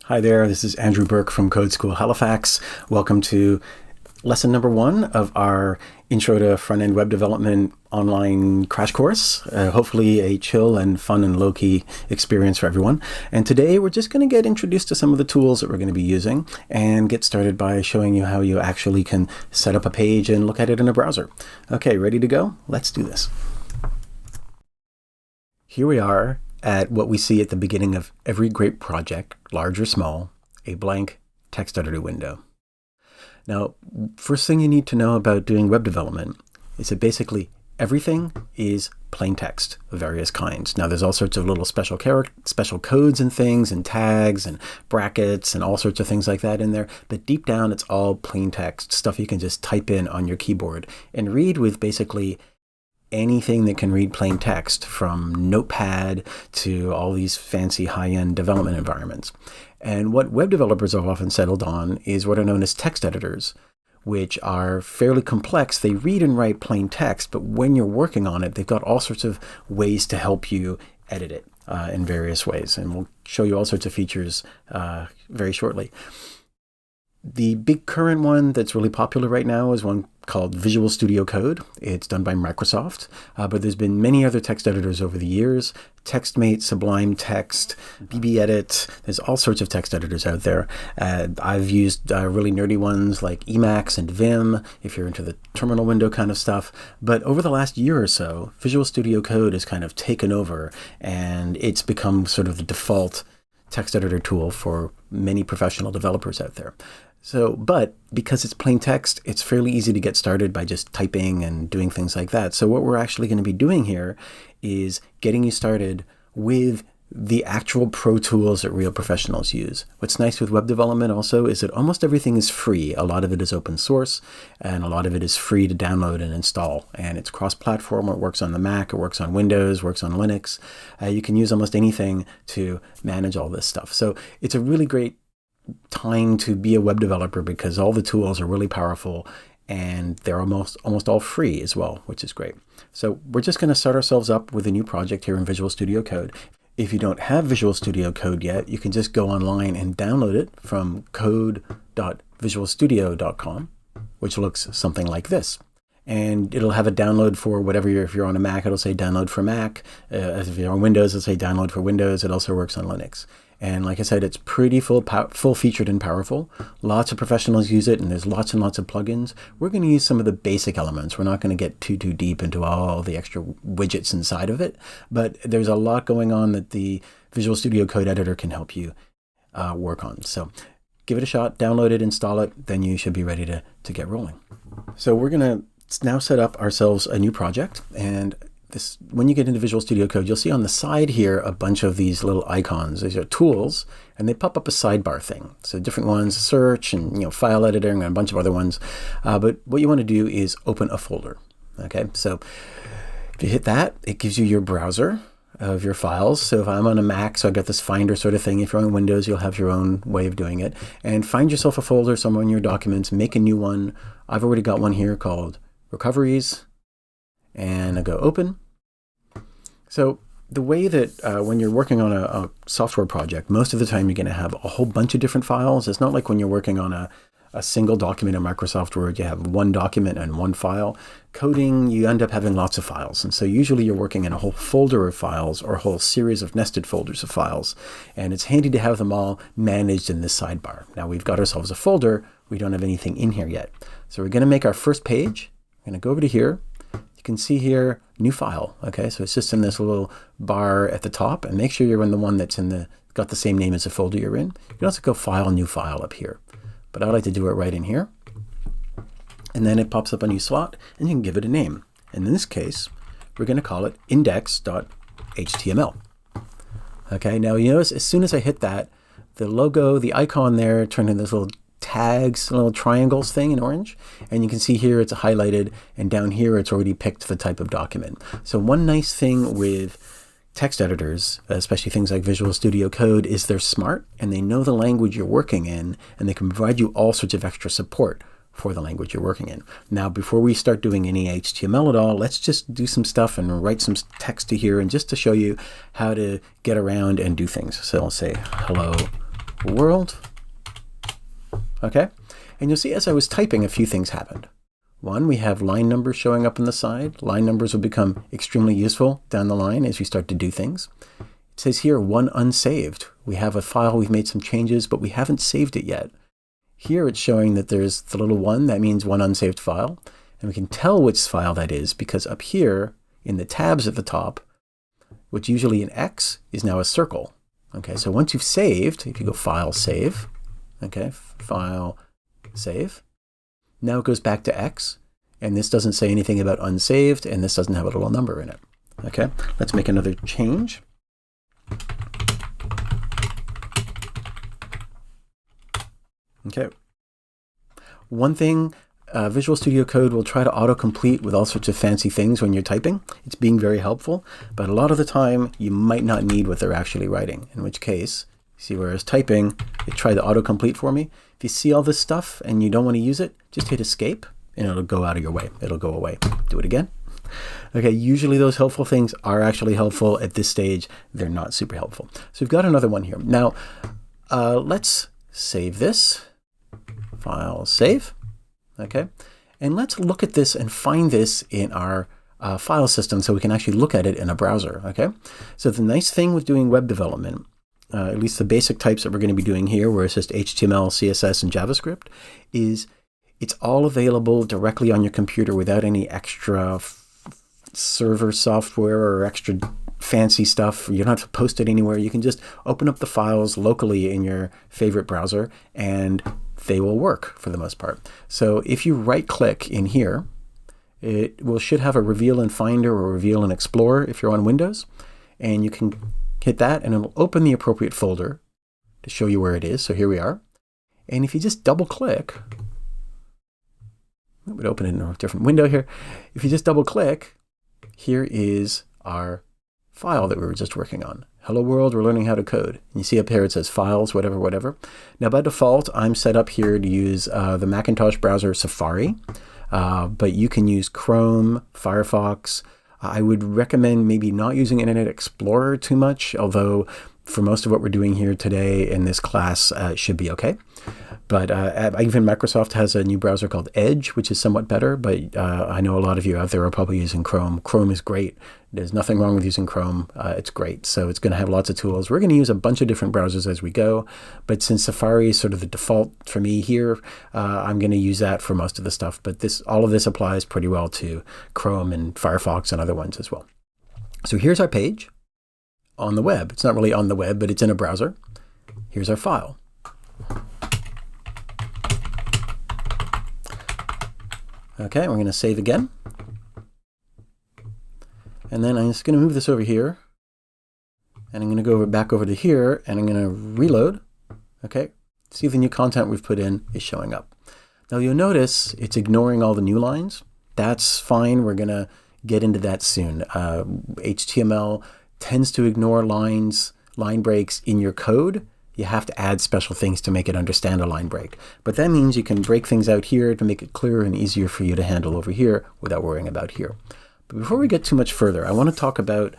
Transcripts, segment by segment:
Hi there, this is Andrew Burke from Code School Halifax. Welcome to lesson number 1 of our Intro to Front-End Web Development online crash course. Hopefully a chill and fun and low-key experience for everyone. And today we're just going to get introduced to some of the tools that we're going to be using and get started by showing you how you actually can set up a page and look at it in a browser. Okay, ready to go? Let's do this. Here we are at what we see at the beginning of every great project, large or small, a blank text editor window. Now, first thing you need to know about doing web development is that basically everything is plain text of various kinds. Now, there's all sorts of little special codes and things and tags and brackets and all sorts of things like that in there. But deep down, it's all plain text, stuff you can just type in on your keyboard and read with basically anything that can read plain text, from Notepad to all these fancy high-end development environments. And what web developers have often settled on is what are known as text editors, which are fairly complex. They read and write plain text, but when you're working on it, they've got all sorts of ways to help you edit it in various ways. And we'll show you all sorts of features very shortly. The big current one that's really popular right now is one called Visual Studio Code. It's done by Microsoft, but there's been many other text editors over the years. TextMate, Sublime Text, BBEdit. There's all sorts of text editors out there. I've used really nerdy ones like Emacs and Vim, if you're into the terminal window kind of stuff. But over the last year or so, Visual Studio Code has kind of taken over, and it's become sort of the default text editor tool for many professional developers out there. But because it's plain text, it's fairly easy to get started by just typing and doing things like that. So what we're actually going to be doing here is getting you started with the actual pro tools that real professionals use. What's nice with web development also is that almost everything is free. A lot of it is open source, and a lot of it is free to download and install. And it's cross-platform. It works on the Mac, it works on Windows, works on Linux. You can use almost anything to manage all this stuff. So it's a really great time to be a web developer because all the tools are really powerful and they're almost all free as well, which is great. So we're just going to start ourselves up with a new project here in Visual Studio Code. If you don't have Visual Studio Code yet, you can just go online and download it from code.visualstudio.com, which looks something like this. And it'll have a download for whatever if you're on a Mac, it'll say download for Mac. If you're on Windows, it'll say download for Windows. It also works on Linux. And like I said, it's pretty full-featured and powerful. Lots of professionals use it, and there's lots and lots of plugins. We're going to use some of the basic elements. We're not going to get too deep into all the extra widgets inside of it. But there's a lot going on that the Visual Studio Code editor can help you work on. So give it a shot, download it, install it, then you should be ready to get rolling. So we're going to now set up ourselves a new project. And when you get into Visual Studio Code, you'll see on the side here a bunch of these little icons. These are tools, and they pop up a sidebar thing. So different ones, search and file editing and a bunch of other ones. But what you want to do is open a folder. Okay, so if you hit that, it gives you your browser of your files. So if I'm on a Mac, so I got this Finder sort of thing. If you're on Windows, you'll have your own way of doing it. And find yourself a folder somewhere in your documents, make a new one. I've already got one here called Recoveries, and I go open. So the way that when you're working on a software project, most of the time you're going to have a whole bunch of different files. It's not like when you're working on a single document in Microsoft Word, you have one document and one file. Coding, you end up having lots of files. And so usually you're working in a whole folder of files or a whole series of nested folders of files. And it's handy to have them all managed in this sidebar. Now we've got ourselves a folder. We don't have anything in here yet. So we're going to make our first page. I'm going to go over to here. You can see here, new file. Okay, so it's just in this little bar at the top, and make sure you're in the one that's got the same name as the folder you're in. You can also go file, new file up here. But I like to do it right in here. And then it pops up a new slot, and you can give it a name. And in this case, we're going to call it index.html. Okay, now you notice as soon as I hit that, the logo, the icon there turned into this little tags, little triangles thing in orange. And you can see here it's highlighted, and down here it's already picked the type of document. So one nice thing with text editors, especially things like Visual Studio Code, is they're smart and they know the language you're working in, and they can provide you all sorts of extra support for the language you're working in. Now, before we start doing any HTML at all, let's just do some stuff and write some text to here, and just to show you how to get around and do things. So I'll say hello world. Okay, and you'll see as I was typing, a few things happened. One, we have line numbers showing up on the side. Line numbers will become extremely useful down the line as we start to do things. It says here, one unsaved. We have a file, we've made some changes, but we haven't saved it yet. Here it's showing that there's the little one, that means one unsaved file. And we can tell which file that is because up here in the tabs at the top, what's usually an X is now a circle. Okay, so once you've saved, if you go File, Save, okay, File, Save, now it goes back to X, and this doesn't say anything about unsaved, and this doesn't have a little number in it. Okay, let's make another change. Okay, one thing, Visual Studio Code will try to autocomplete with all sorts of fancy things when you're typing. It's being very helpful, but a lot of the time you might not need what they're actually writing, in which case, see where I was typing, it tried to autocomplete for me. If you see all this stuff and you don't want to use it, just hit Escape and it'll go out of your way. It'll go away. Do it again. Okay, usually those helpful things are actually helpful. At this stage, they're not super helpful. So we've got another one here. Now, let's save this. File, Save. Okay, and let's look at this and find this in our file system so we can actually look at it in a browser. Okay, so the nice thing with doing web development, at least the basic types that we're going to be doing here, where it's just HTML, CSS, and JavaScript, is it's all available directly on your computer without any extra server software or extra fancy stuff. You don't have to post it anywhere. You can just open up the files locally in your favorite browser and they will work for the most part. So if you right click in here, it should have a Reveal in Finder or Reveal in Explorer if you're on Windows, and you can hit that and it'll open the appropriate folder to show you where it is. So here we are. And if you just double click, it would open it in a different window here. If you just double click, here is our file that we were just working on. Hello world, we're learning how to code. And you see up here it says files, whatever, whatever. Now by default, I'm set up here to use the Macintosh browser Safari, but you can use Chrome, Firefox. I would recommend maybe not using Internet Explorer too much, although for most of what we're doing here today in this class, it should be okay. But even Microsoft has a new browser called Edge, which is somewhat better, but I know a lot of you out there are probably using Chrome. Chrome is great. There's nothing wrong with using Chrome. It's great. So it's going to have lots of tools. We're going to use a bunch of different browsers as we go, but since Safari is sort of the default for me here, I'm going to use that for most of the stuff. But all of this applies pretty well to Chrome and Firefox and other ones as well. So here's our page on the web. It's not really on the web, but it's in a browser. Here's our file. Okay, we're going to save again. And then I'm just going to move this over here. And I'm going to go back over to here, and I'm going to reload. Okay, see the new content we've put in is showing up. Now you'll notice it's ignoring all the new lines. That's fine. We're going to get into that soon. HTML tends to ignore line breaks in your code. You have to add special things to make it understand a line break. But that means you can break things out here to make it clearer and easier for you to handle over here without worrying about here. But before we get too much further, I want to talk about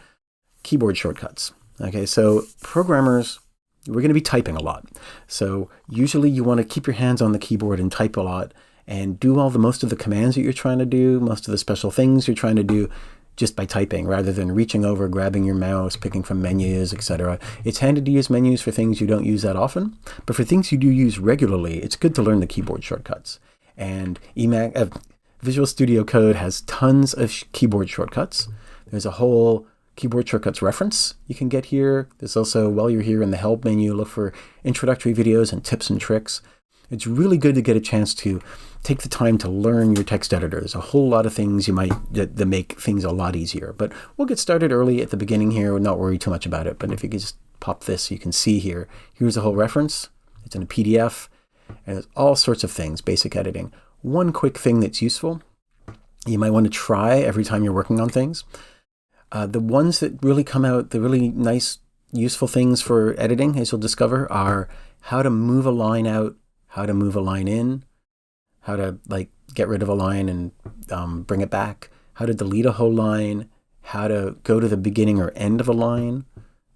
keyboard shortcuts. Okay, so programmers, we're going to be typing a lot. So usually you want to keep your hands on the keyboard and type a lot and do most of the commands that you're trying to do, most of the special things you're trying to do just by typing rather than reaching over, grabbing your mouse, picking from menus, etc. It's handy to use menus for things you don't use that often, but for things you do use regularly, it's good to learn the keyboard shortcuts. And Visual Studio Code has tons of keyboard shortcuts. There's a whole keyboard shortcuts reference you can get here. There's also, while you're here in the help menu, look for introductory videos and tips and tricks. It's really good to get a chance to take the time to learn your text editor. There's a whole lot of things that make things a lot easier. But we'll get started early at the beginning here. We'll not worry too much about it. But if you could just pop this, you can see here. Here's a whole reference. It's in a PDF. And there's all sorts of things, basic editing. One quick thing that's useful, you might want to try every time you're working on things. The ones that really come out, the really nice, useful things for editing, as you'll discover, are how to move a line out, how to move a line in, how to get rid of a line and bring it back, how to delete a whole line, how to go to the beginning or end of a line,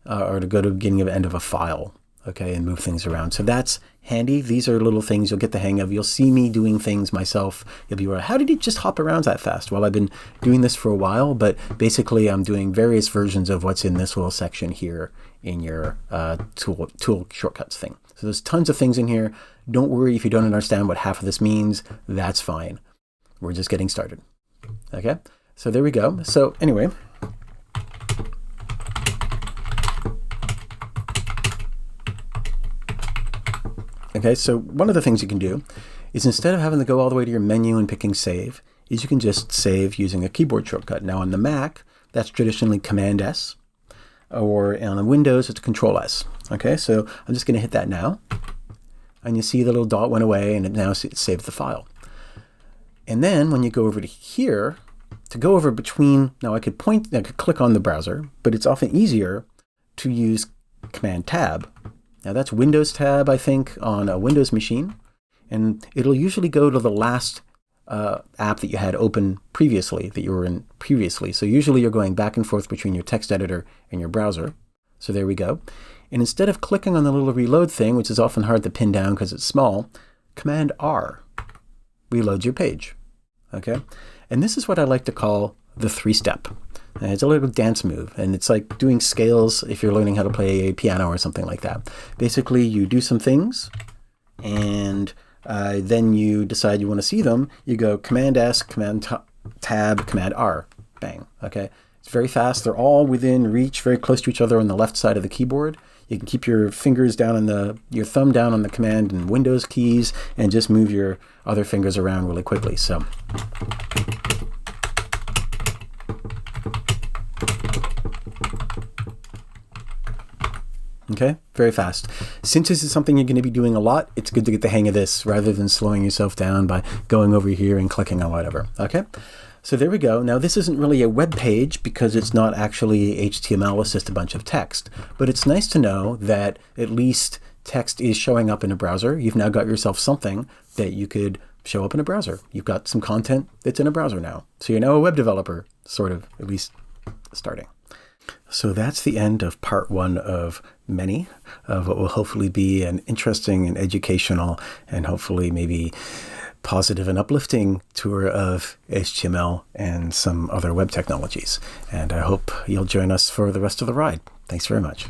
or to go to the beginning or end of a file. okay, and move things around. So that's handy. These are little things you'll get the hang of. You'll see me doing things myself. You'll be like, how did he just hop around that fast? Well, I've been doing this for a while, but basically I'm doing various versions of what's in this little section here in your tool shortcuts thing. So there's tons of things in here. Don't worry if you don't understand what half of this means. That's fine. We're just getting started. Okay, so there we go. So anyway, okay, so one of the things you can do is instead of having to go all the way to your menu and picking save, is you can just save using a keyboard shortcut. Now on the Mac, that's traditionally Command S, or on the Windows, it's Control S. Okay, so I'm just going to hit that now, and you see the little dot went away, and it now saved the file. And then when you go over to here, to go over between, now I could click on the browser, but it's often easier to use Command Tab. Now that's Windows Tab, I think, on a Windows machine, and it'll usually go to the last app that you had open previously, that you were in previously. So usually you're going back and forth between your text editor and your browser. So there we go. And instead of clicking on the little reload thing, which is often hard to pin down because it's small, Command R reloads your page. Okay, and this is what I like to call the 3-step. It's a little dance move, and it's like doing scales if you're learning how to play a piano or something like that. Basically, you do some things, and then you decide you want to see them. You go Command S, Command Tab, Command R, bang. Okay, it's very fast. They're all within reach, very close to each other on the left side of the keyboard. You can keep your fingers down on your thumb down on the Command and Windows keys, and just move your other fingers around really quickly. So. Okay, very fast. Since this is something you're going to be doing a lot, it's good to get the hang of this rather than slowing yourself down by going over here and clicking on whatever. Okay, so there we go. Now this isn't really a web page because it's not actually HTML, it's just a bunch of text. But it's nice to know that at least text is showing up in a browser. You've now got yourself something that you could show up in a browser. You've got some content that's in a browser now. So you're now a web developer, sort of, at least starting. So that's the end of part 1 of many of what will hopefully be an interesting and educational and hopefully maybe positive and uplifting tour of HTML and some other web technologies. And I hope you'll join us for the rest of the ride. Thanks very much.